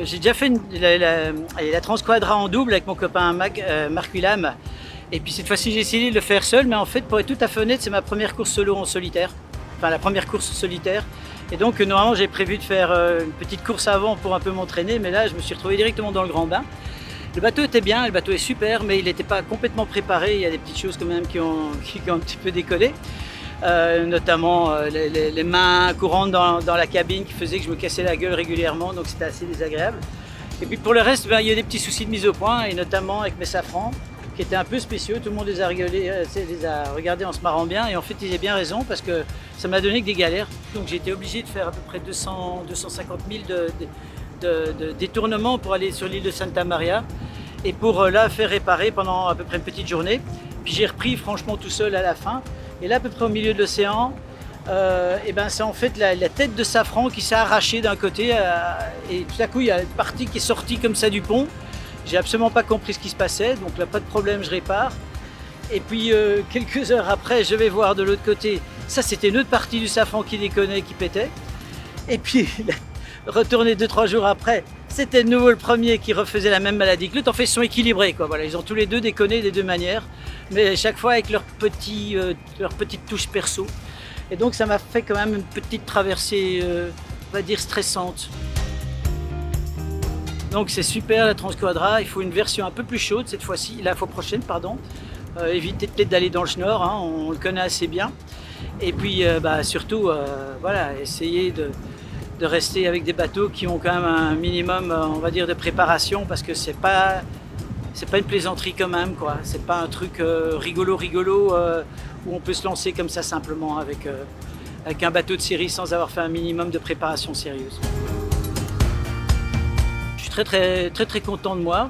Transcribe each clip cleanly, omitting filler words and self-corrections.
J'ai déjà fait la Transquadra en double avec mon copain Marc Willam. Et puis cette fois-ci j'ai essayé de le faire seul, mais en fait pour être tout à fait honnête, c'est ma première course solo en solitaire. Enfin la première course solitaire. Et donc normalement j'ai prévu de faire une petite course avant pour un peu m'entraîner, mais là je me suis retrouvé directement dans le grand bain. Le bateau était bien, le bateau est super, mais il n'était pas complètement préparé. Il y a des petites choses quand même qui ont un petit peu décollé. Notamment les mains courantes dans la cabine qui faisaient que je me cassais la gueule régulièrement, donc c'était assez désagréable. Et puis pour le reste, il y a des petits soucis de mise au point, et notamment avec mes safrans, qui étaient un peu spéciaux. Tout le monde les a regardés en se marrant bien, et en fait ils avaient bien raison, parce que ça m'a donné que des galères. Donc j'ai été obligé de faire à peu près 250 000 de détournements pour aller sur l'île de Santa Maria, et pour la faire réparer pendant à peu près une petite journée. Puis j'ai repris franchement tout seul à la fin. Et là, à peu près au milieu de l'océan, c'est en fait la tête de safran qui s'est arrachée d'un côté, et tout à coup, il y a une partie qui est sortie comme ça du pont. J'ai absolument pas compris ce qui se passait, donc là, pas de problème, je répare. Et puis, quelques heures après, je vais voir de l'autre côté. Ça, c'était une autre partie du safran qui déconnait, qui pétait. Et puis, retourné 2-3 jours après, c'était de nouveau le premier qui refaisait la même maladie que l'autre. En fait, ils sont équilibrés, quoi. Voilà, ils ont tous les deux déconné des deux manières, mais chaque fois avec leur petite touche perso. Et donc ça m'a fait quand même une petite traversée, on va dire, stressante. Donc c'est super la Transquadra, il faut une version un peu plus chaude cette fois-ci, la fois prochaine, pardon. Évitez peut-être d'aller dans le Schnorr, hein, on le connaît assez bien. Et puis surtout, voilà, essayez de rester avec des bateaux qui ont quand même un minimum, on va dire, de préparation, parce que c'est pas une plaisanterie quand même, quoi. C'est pas un truc rigolo où on peut se lancer comme ça simplement avec un bateau de série sans avoir fait un minimum de préparation sérieuse. Je suis très content de moi,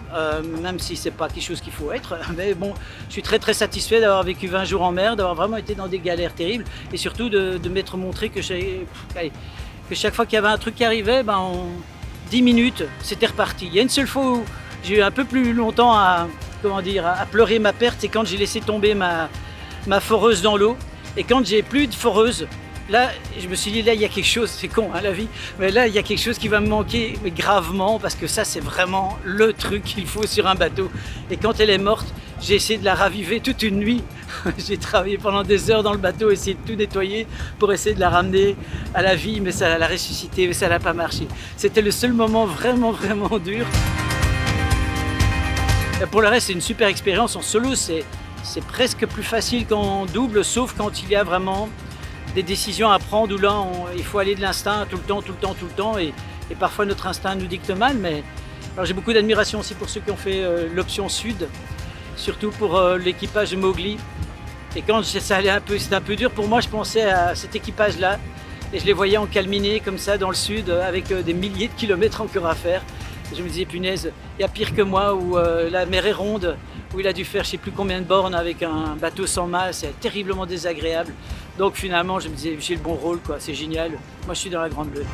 même si c'est pas quelque chose qu'il faut être, mais bon, je suis très satisfait d'avoir vécu 20 jours en mer, d'avoir vraiment été dans des galères terribles, et surtout de m'être montré que chaque fois qu'il y avait un truc qui arrivait, en 10 minutes, c'était reparti. Il y a une seule fois où j'ai eu un peu plus longtemps à pleurer ma perte, c'est quand j'ai laissé tomber ma foreuse dans l'eau. Et quand j'ai plus de foreuse, là, je me suis dit, là, il y a quelque chose, c'est con, hein, la vie, mais là, il y a quelque chose qui va me manquer, mais gravement, parce que ça, c'est vraiment le truc qu'il faut sur un bateau. Et quand elle est morte, j'ai essayé de la raviver toute une nuit. J'ai travaillé pendant des heures dans le bateau, essayé de tout nettoyer pour essayer de la ramener à la vie, mais ça l'a ressuscité, mais ça n'a pas marché. C'était le seul moment vraiment dur. Pour le reste, c'est une super expérience. En solo, c'est presque plus facile qu'en double, sauf quand il y a vraiment des décisions à prendre où là, il faut aller de l'instinct tout le temps, et parfois notre instinct nous dicte mal. Mais alors, j'ai beaucoup d'admiration aussi pour ceux qui ont fait l'option sud, surtout pour l'équipage de Mowgli. Et quand ça allait c'était un peu dur pour moi, je pensais à cet équipage-là, et je les voyais en calminé comme ça dans le sud, avec des milliers de kilomètres encore à faire. Je me disais, punaise, il y a pire que moi, où la mer est ronde, où il a dû faire je ne sais plus combien de bornes avec un bateau sans mât, c'est terriblement désagréable. Donc finalement, je me disais, j'ai le bon rôle, quoi, c'est génial. Moi, je suis dans la grande bleue.